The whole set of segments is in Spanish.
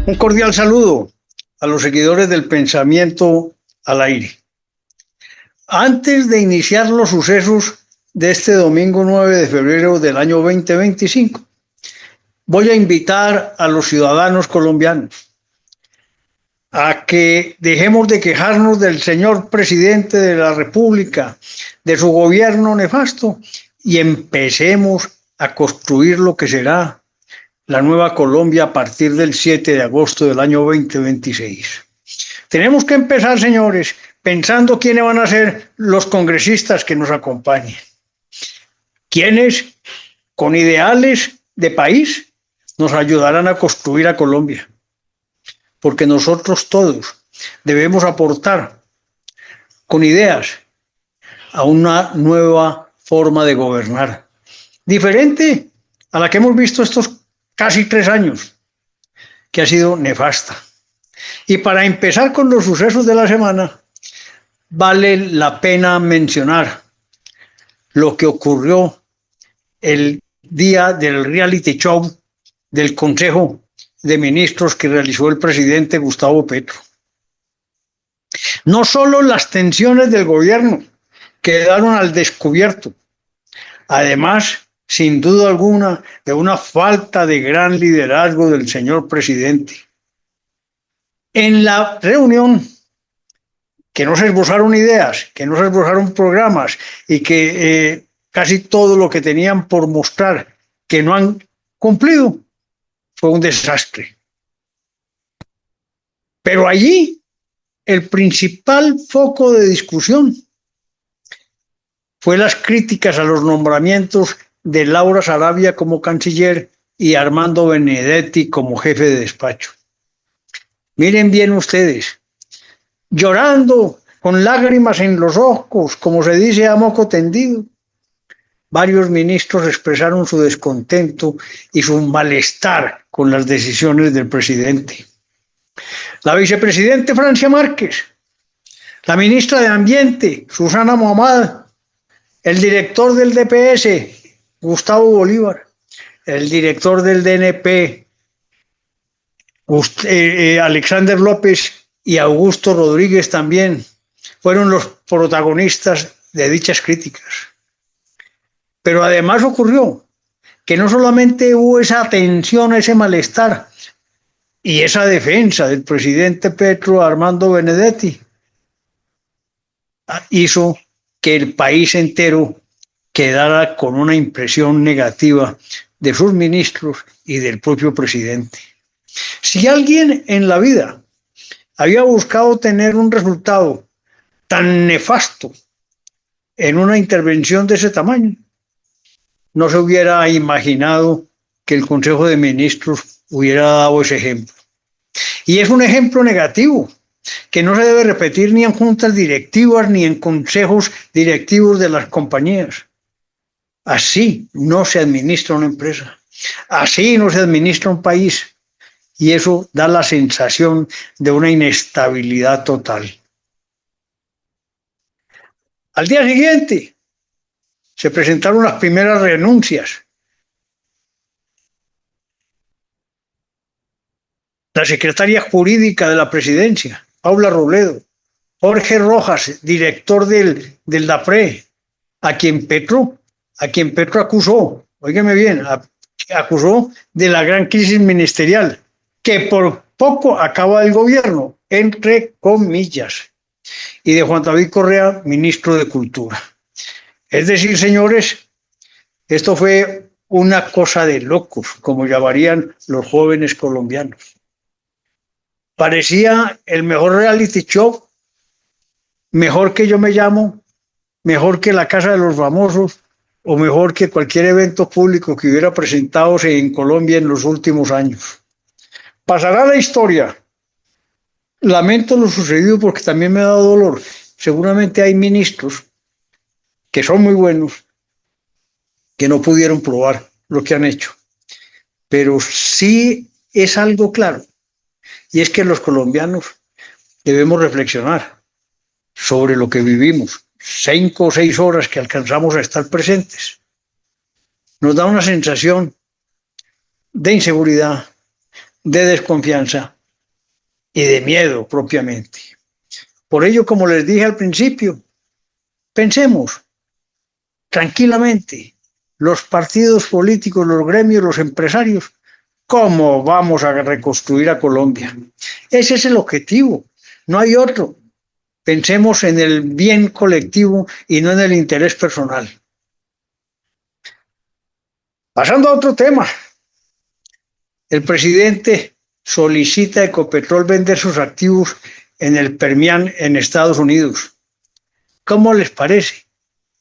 Un cordial saludo a los seguidores del Pensamiento al Aire. Antes de iniciar los sucesos de este domingo 9 de febrero del año 2025, voy a invitar a los ciudadanos colombianos a que dejemos de quejarnos del señor presidente de la República, de su gobierno nefasto, y empecemos a construir lo que será la nueva Colombia a partir del 7 de agosto del año 2026. Tenemos que empezar, señores, pensando quiénes van a ser los congresistas que nos acompañen. Quiénes, con ideales de país, nos ayudarán a construir a Colombia. Porque nosotros todos debemos aportar con ideas a una nueva forma de gobernar, diferente a la que hemos visto estos casi 3 años, que ha sido nefasta. Y para empezar con los sucesos de la semana, vale la pena mencionar lo que ocurrió el día del reality show del Consejo de Ministros que realizó el presidente Gustavo Petro. No solo las tensiones del gobierno quedaron al descubierto, además, sin duda alguna, de una falta de gran liderazgo del señor presidente. En la reunión, que no se esbozaron ideas, que no se esbozaron programas y que casi todo lo que tenían por mostrar que no han cumplido, fue un desastre. Pero allí el principal foco de discusión fue las críticas a los nombramientos de Laura Sarabia como canciller y Armando Benedetti como jefe de despacho. Miren bien ustedes, llorando con lágrimas en los ojos, como se dice a moco tendido, varios ministros expresaron su descontento y su malestar con las decisiones del presidente. La vicepresidenta Francia Márquez, la ministra de Ambiente, Susana Muhammad, el director del DPS, Gustavo Bolívar, el director del DNP, Alexander López y Augusto Rodríguez también fueron los protagonistas de dichas críticas. Pero además ocurrió que no solamente hubo esa tensión, ese malestar y esa defensa del presidente Petro Armando Benedetti, hizo que el país entero quedara con una impresión negativa de sus ministros y del propio presidente. Si alguien en la vida había buscado tener un resultado tan nefasto en una intervención de ese tamaño, no se hubiera imaginado que el Consejo de Ministros hubiera dado ese ejemplo. Y es un ejemplo negativo, que no se debe repetir ni en juntas directivas ni en consejos directivos de las compañías. Así no se administra una empresa, así no se administra un país, y eso da la sensación de una inestabilidad total. Al día siguiente se presentaron las primeras renuncias. La secretaria jurídica de la presidencia, Paula Robledo, Jorge Rojas, director del DAPRE, a quien Petro acusó, óigame bien, acusó de la gran crisis ministerial, que por poco acaba el gobierno, entre comillas, y de Juan David Correa, ministro de Cultura. Es decir, señores, esto fue una cosa de locos, como llamarían los jóvenes colombianos. Parecía el mejor reality show, mejor que Yo me llamo, mejor que La Casa de los Famosos, o mejor que cualquier evento público que hubiera presentado en Colombia en los últimos años. Pasará a la historia. Lamento lo sucedido porque también me ha dado dolor. Seguramente hay ministros que son muy buenos, que no pudieron probar lo que han hecho. Pero sí es algo claro, y es que los colombianos debemos reflexionar sobre lo que vivimos. 5 o 6 horas que alcanzamos a estar presentes, nos da una sensación de inseguridad, de desconfianza y de miedo propiamente. Por ello, como les dije al principio, pensemos tranquilamente, los partidos políticos, los gremios, los empresarios, cómo vamos a reconstruir a Colombia. Ese es el objetivo, no hay otro. Pensemos en el bien colectivo y no en el interés personal. Pasando a otro tema, el presidente solicita a Ecopetrol vender sus activos en el Permian en Estados Unidos. ¿Cómo les parece?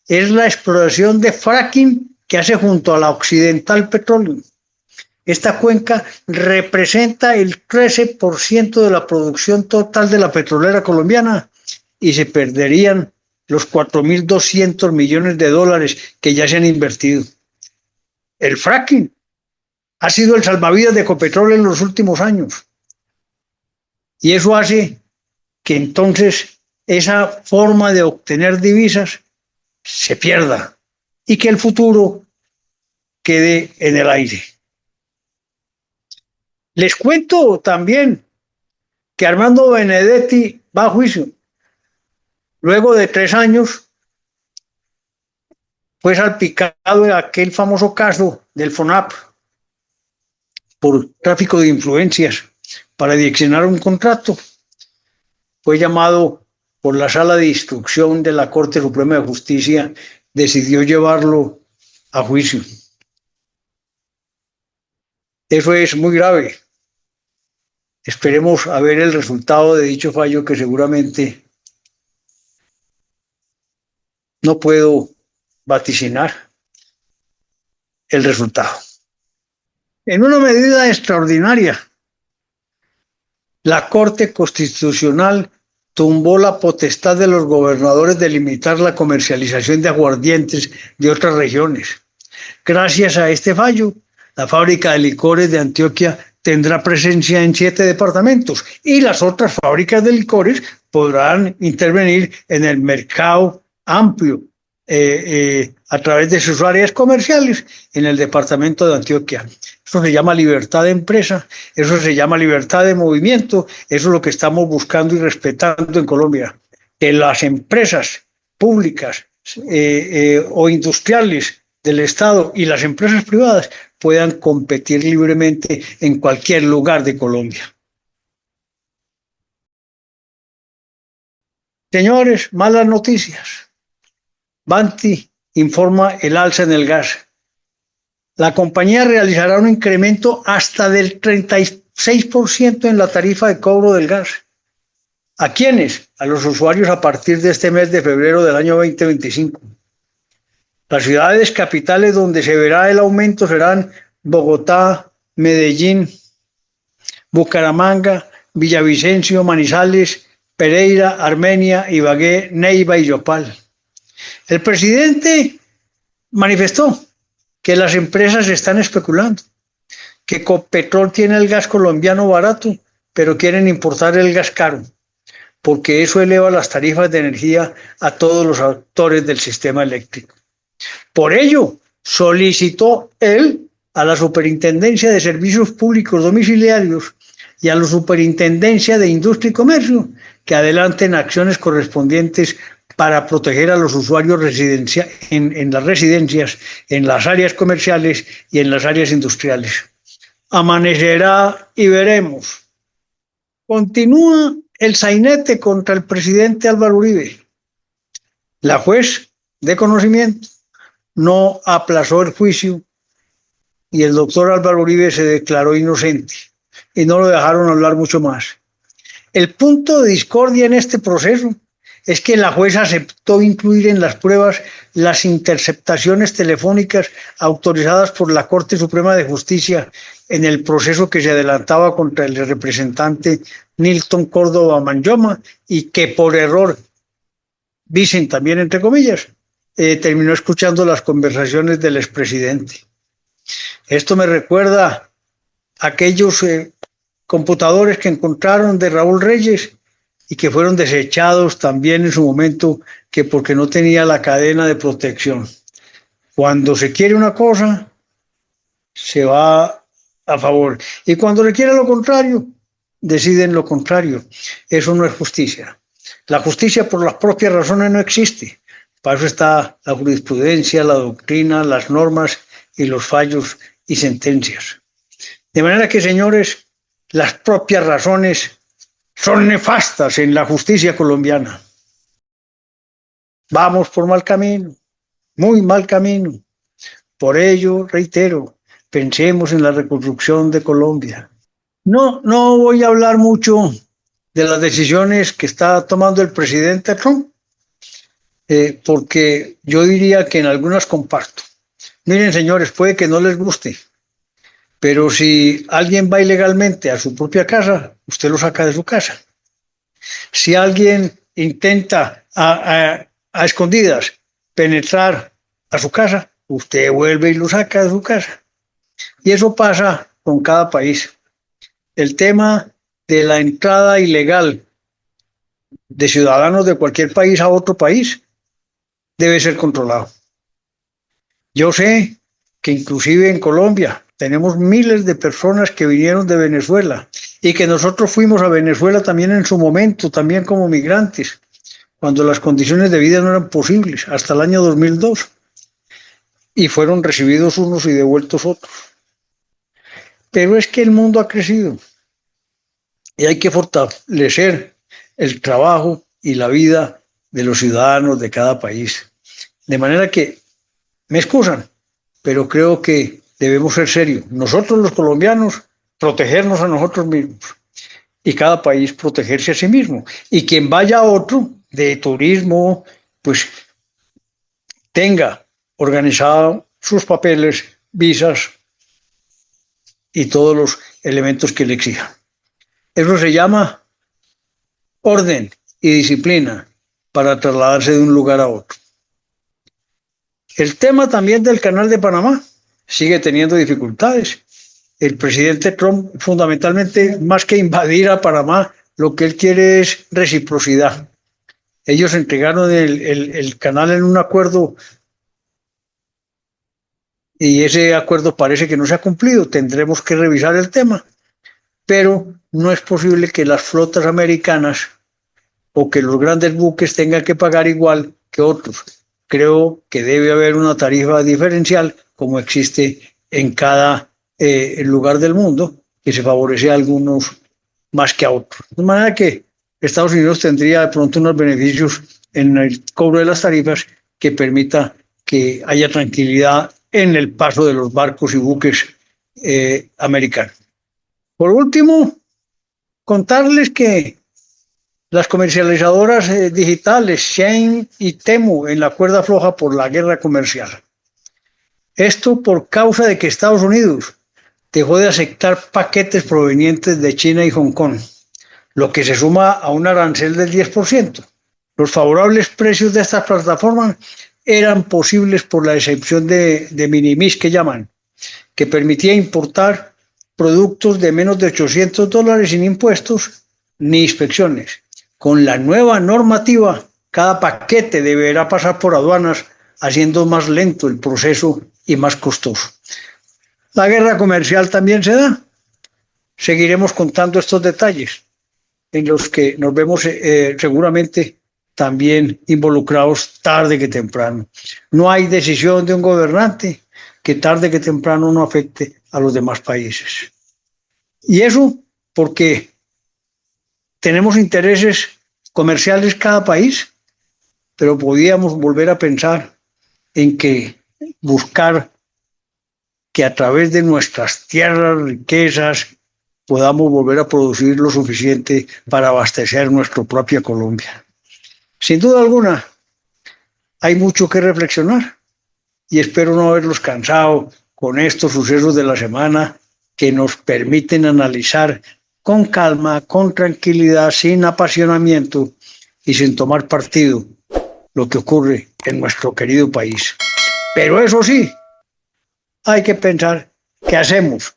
Es la exploración de fracking que hace junto a la Occidental Petroleum. Esta cuenca representa el 13% de la producción total de la petrolera colombiana y se perderían los 4.200 millones de dólares que ya se han invertido. El fracking ha sido el salvavidas de Ecopetrol en los últimos años. Y eso hace que entonces esa forma de obtener divisas se pierda y que el futuro quede en el aire. Les cuento también que Armando Benedetti va a juicio. Luego de 3 años fue salpicado en aquel famoso caso del FONAP por tráfico de influencias para direccionar un contrato. Fue llamado por la Sala de Instrucción de la Corte Suprema de Justicia, decidió llevarlo a juicio. Eso es muy grave. Esperemos a ver el resultado de dicho fallo, que seguramente no puedo vaticinar el resultado. En una medida extraordinaria, la Corte Constitucional tumbó la potestad de los gobernadores de limitar la comercialización de aguardientes de otras regiones. Gracias a este fallo, la fábrica de licores de Antioquia tendrá presencia en 7 departamentos y las otras fábricas de licores podrán intervenir en el mercado amplio a través de sus áreas comerciales en el departamento de Antioquia. Eso se llama libertad de empresa, eso se llama libertad de movimiento, eso es lo que estamos buscando y respetando en Colombia. Que las empresas públicas o industriales del Estado y las empresas privadas puedan competir libremente en cualquier lugar de Colombia. Señores, malas noticias. Banti informa el alza en el gas. La compañía realizará un incremento hasta del 36% en la tarifa de cobro del gas. ¿A quiénes? A los usuarios a partir de este mes de febrero del año 2025. Las ciudades capitales donde se verá el aumento serán Bogotá, Medellín, Bucaramanga, Villavicencio, Manizales, Pereira, Armenia, Ibagué, Neiva y Yopal. El presidente manifestó que las empresas están especulando, que Ecopetrol tiene el gas colombiano barato, pero quieren importar el gas caro, porque eso eleva las tarifas de energía a todos los actores del sistema eléctrico. Por ello, solicitó él a la Superintendencia de Servicios Públicos Domiciliarios y a la Superintendencia de Industria y Comercio que adelanten acciones correspondientes para proteger a los usuarios en las residencias, en las áreas comerciales y en las áreas industriales. Amanecerá y veremos. Continúa el sainete contra el presidente Álvaro Uribe. La juez de conocimiento no aplazó el juicio y el doctor Álvaro Uribe se declaró inocente y no lo dejaron hablar mucho más. El punto de discordia en este proceso es que la jueza aceptó incluir en las pruebas las interceptaciones telefónicas autorizadas por la Corte Suprema de Justicia en el proceso que se adelantaba contra el representante Nilton Córdoba Manyoma y que por error, dicen también entre comillas, terminó escuchando las conversaciones del expresidente. Esto me recuerda a aquellos computadores que encontraron de Raúl Reyes y que fueron desechados también en su momento, que porque no tenía la cadena de protección. Cuando se quiere una cosa, se va a favor. Y cuando se quiere lo contrario, deciden lo contrario. Eso no es justicia. La justicia por las propias razones no existe. Para eso está la jurisprudencia, la doctrina, las normas y los fallos y sentencias. De manera que, señores, las propias razones son nefastas en la justicia colombiana. Vamos por mal camino, muy mal camino. Por ello, reitero, pensemos en la reconstrucción de Colombia. No voy a hablar mucho de las decisiones que está tomando el presidente Trump, porque yo diría que en algunas comparto. Miren, señores, puede que no les guste, pero si alguien va ilegalmente a su propia casa, usted lo saca de su casa. Si alguien intenta a escondidas penetrar a su casa, usted vuelve y lo saca de su casa. Y eso pasa con cada país. El tema de la entrada ilegal de ciudadanos de cualquier país a otro país debe ser controlado. Yo sé que inclusive en Colombia tenemos miles de personas que vinieron de Venezuela y que nosotros fuimos a Venezuela también en su momento, también como migrantes, cuando las condiciones de vida no eran posibles, hasta el año 2002, y fueron recibidos unos y devueltos otros. Pero es que el mundo ha crecido y hay que fortalecer el trabajo y la vida de los ciudadanos de cada país. De manera que, me excusan, pero creo que debemos ser serios. Nosotros los colombianos, protegernos a nosotros mismos y cada país protegerse a sí mismo. Y quien vaya a otro de turismo, pues tenga organizado sus papeles, visas y todos los elementos que le exijan. Eso se llama orden y disciplina para trasladarse de un lugar a otro. El tema también del Canal de Panamá sigue teniendo dificultades. El presidente Trump, fundamentalmente, más que invadir a Panamá, lo que él quiere es reciprocidad. Ellos entregaron el canal en un acuerdo y ese acuerdo parece que no se ha cumplido. Tendremos que revisar el tema, pero no es posible que las flotas americanas o que los grandes buques tengan que pagar igual que otros. Creo que debe haber una tarifa diferencial, como existe en cada lugar del mundo, que se favorece a algunos más que a otros. De manera que Estados Unidos tendría de pronto unos beneficios en el cobro de las tarifas que permita que haya tranquilidad en el paso de los barcos y buques americanos. Por último, contarles que las comercializadoras digitales Shein y Temu en la cuerda floja por la guerra comercial. Esto por causa de que Estados Unidos dejó de aceptar paquetes provenientes de China y Hong Kong, lo que se suma a un arancel del 10%. Los favorables precios de estas plataformas eran posibles por la excepción de minimis que llaman, que permitía importar productos de menos de $800 sin impuestos ni inspecciones. Con la nueva normativa, cada paquete deberá pasar por aduanas, haciendo más lento el proceso y más costoso. La guerra comercial también se da. Seguiremos contando estos detalles, en los que nos vemos seguramente también involucrados tarde que temprano. No hay decisión de un gobernante que tarde que temprano no afecte a los demás países. Y eso porque tenemos intereses comerciales cada país, pero podíamos volver a pensar en que buscar que a través de nuestras tierras, riquezas, podamos volver a producir lo suficiente para abastecer nuestra propia Colombia. Sin duda alguna, hay mucho que reflexionar y espero no haberlos cansado con estos sucesos de la semana que nos permiten analizar con calma, con tranquilidad, sin apasionamiento y sin tomar partido lo que ocurre en nuestro querido país. Pero eso sí, hay que pensar qué hacemos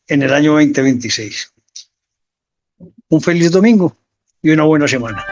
en el año 2026. Un feliz domingo y una buena semana.